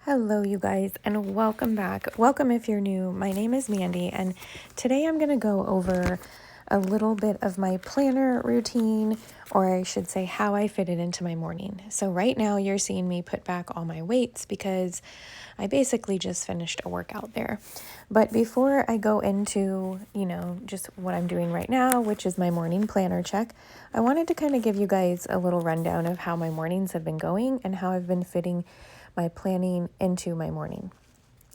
Hello, you guys, and welcome back. Welcome if you're new. My name is Mandy, and today I'm going to go over a little bit of my planner routine, or I should say, how I fit it into my morning. So, right now, you're seeing me put back all my weights because I basically just finished a workout there. But before I go into, just what I'm doing right now, which is my morning planner check, I wanted to kind of give you guys a little rundown of how my mornings have been going and how I've been fitting my planning into my morning.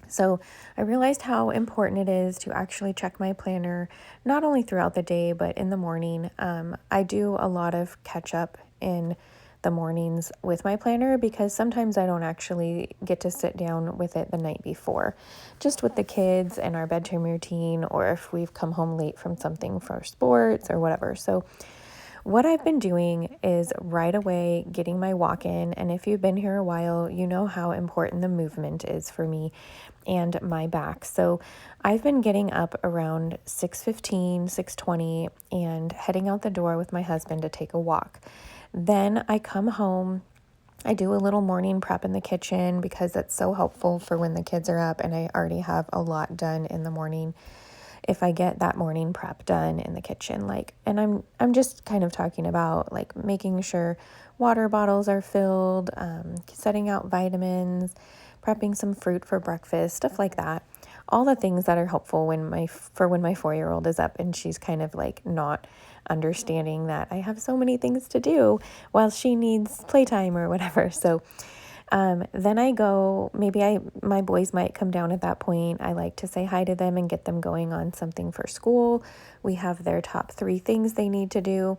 So I realized how important it is to actually check my planner, not only throughout the day, but in the morning. I do a lot of catch up in the mornings with my planner because sometimes I don't actually get to sit down with it the night before, just with the kids and our bedtime routine, or if we've come home late from something for sports or whatever. So what I've been doing is right away getting my walk in. And if you've been here a while, you know how important the movement is for me and my back. So I've been getting up around 6:15, 6:20 and heading out the door with my husband to take a walk. Then I come home. I do a little morning prep in the kitchen because that's so helpful for when the kids are up and I already have a lot done in the morning. If I get that morning prep done in the kitchen, and I'm just kind of talking about like making sure water bottles are filled, setting out vitamins, prepping some fruit for breakfast, stuff like that. All the things that are helpful when my 4-year-old is up and she's kind of like not understanding that I have so many things to do while she needs playtime or whatever. So then I go, my boys might come down at that point. I like to say hi to them and get them going on something for school. We have their top 3 things they need to do.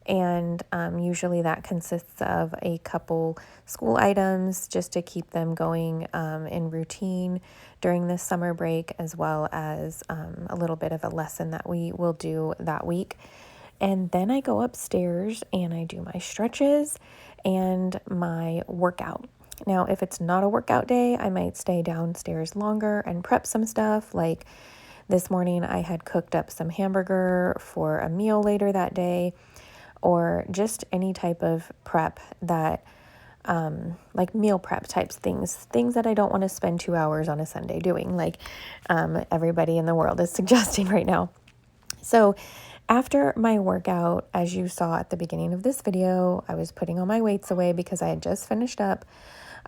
And usually that consists of a couple school items just to keep them going in routine during this summer break, as well as a little bit of a lesson that we will do that week. And then I go upstairs and I do my stretches and my workout. Now, if it's not a workout day, I might stay downstairs longer and prep some stuff. Like this morning, I had cooked up some hamburger for a meal later that day, or just any type of prep that, like meal prep types things that I don't want to spend 2 hours on a Sunday doing, like everybody in the world is suggesting right now. So after my workout, as you saw at the beginning of this video, I was putting all my weights away because I had just finished up.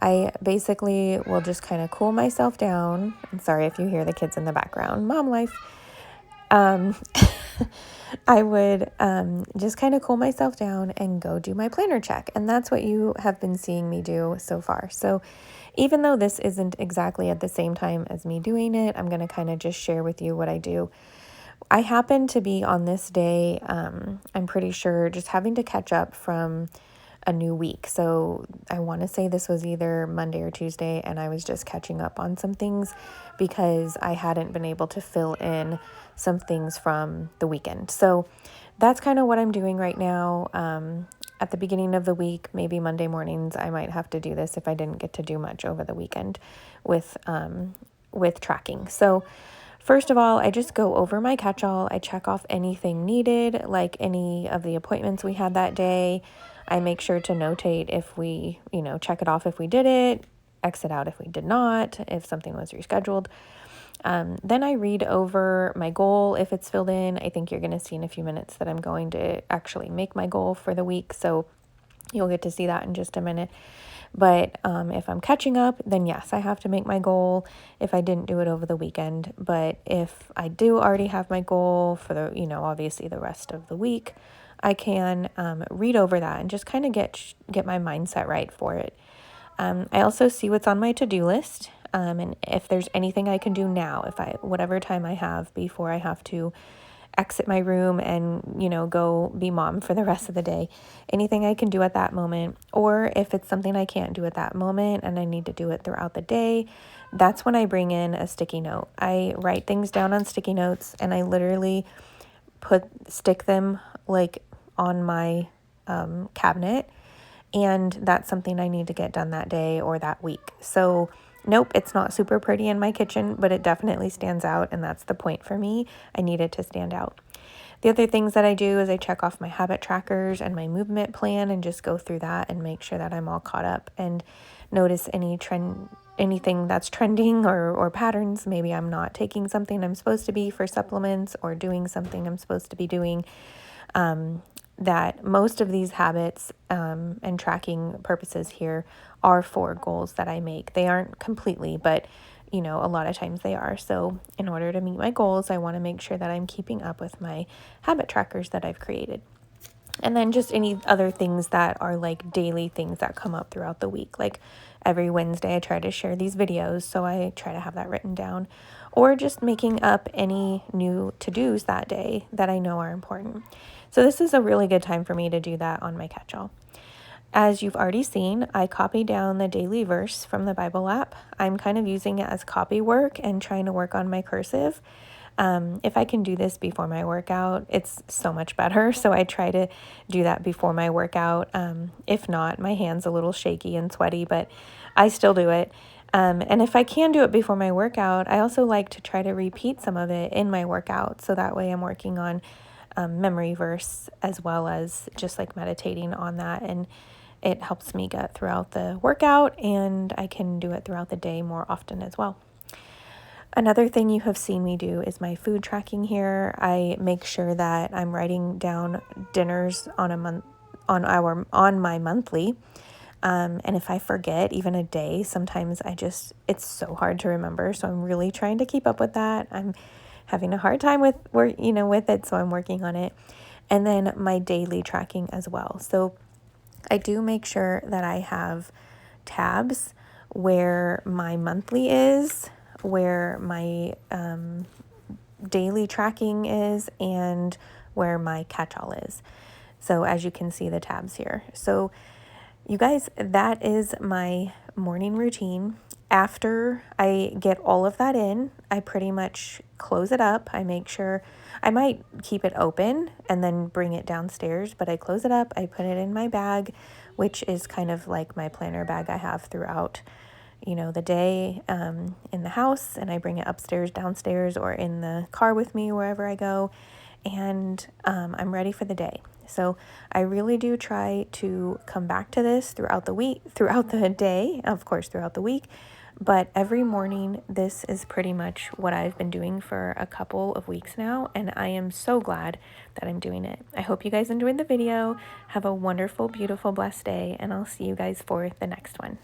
I basically will just kind of cool myself down. I'm sorry if you hear the kids in the background, mom life. I would just kind of cool myself down and go do my planner check. And that's what you have been seeing me do so far. So even though this isn't exactly at the same time as me doing it, I'm going to kind of just share with you what I do. I happen to be on this day, I'm pretty sure, just having to catch up from a new week. So I want to say this was either Monday or Tuesday, and I was just catching up on some things because I hadn't been able to fill in some things from the weekend. So that's kind of what I'm doing right now. At the beginning of the week, maybe Monday mornings, I might have to do this if I didn't get to do much over the weekend with tracking. So first of all, I just go over my catch-all. I check off anything needed, like any of the appointments we had that day. I make sure to notate if we, check it off if we did it, exit out if we did not, if something was rescheduled. Then I read over my goal if it's filled in. I think you're going to see in a few minutes that I'm going to actually make my goal for the week. So you'll get to see that in just a minute. But if I'm catching up, then yes, I have to make my goal if I didn't do it over the weekend. But if I do already have my goal for the, obviously the rest of the week, I can read over that and just kind of get my mindset right for it. I also see what's on my to-do list, and if there's anything I can do now, whatever time I have before I have to exit my room and, go be mom for the rest of the day. Anything I can do at that moment, or if it's something I can't do at that moment and I need to do it throughout the day, that's when I bring in a sticky note. I write things down on sticky notes and I literally stick them like on my cabinet, and that's something I need to get done that day or that week. So nope, it's not super pretty in my kitchen, but it definitely stands out, and that's the point for me. I need it to stand out. The other things that I do is I check off my habit trackers and my movement plan and just go through that and make sure that I'm all caught up and notice any anything that's trending or patterns. Maybe I'm not taking something I'm supposed to be for supplements or doing something I'm supposed to be doing. That most of these habits and tracking purposes here are for goals that I make. They aren't completely, but you know, a lot of times they are. So in order to meet my goals, I want to make sure that I'm keeping up with my habit trackers that I've created. And then just any other things that are like daily things that come up throughout the week. Like every Wednesday, I try to share these videos, so I try to have that written down. Or just making up any new to-dos that day that I know are important. So this is a really good time for me to do that on my catch-all. As you've already seen, I copied down the daily verse from the Bible app. I'm kind of using it as copy work and trying to work on my cursive. If I can do this before my workout, it's so much better. So I try to do that before my workout. If not, my hand's a little shaky and sweaty, but I still do it. And if I can do it before my workout, I also like to try to repeat some of it in my workout. So that way I'm working on memory verse as well as just like meditating on that. And it helps me get throughout the workout, and I can do it throughout the day more often as well. Another thing you have seen me do is my food tracking here. I make sure that I'm writing down dinners on my monthly. And if I forget even a day, sometimes it's so hard to remember. So I'm really trying to keep up with that. I'm having a hard time with it, so I'm working on it. And then my daily tracking as well. So I do make sure that I have tabs where my monthly is, where my daily tracking is, and where my catch-all is. So as you can see the tabs here. So you guys, that is my morning routine. After I get all of that in, I pretty much close it up. I make sure I might keep it open and then bring it downstairs, but I close it up. I put it in my bag, which is kind of like my planner bag I have throughout, the day in the house, and I bring it upstairs, downstairs, or in the car with me wherever I go, and I'm ready for the day. So I really do try to come back to this throughout the day, of course, throughout the week. But every morning, this is pretty much what I've been doing for a couple of weeks now, and I am so glad that I'm doing it. I hope you guys enjoyed the video. Have a wonderful, beautiful, blessed day, and I'll see you guys for the next one.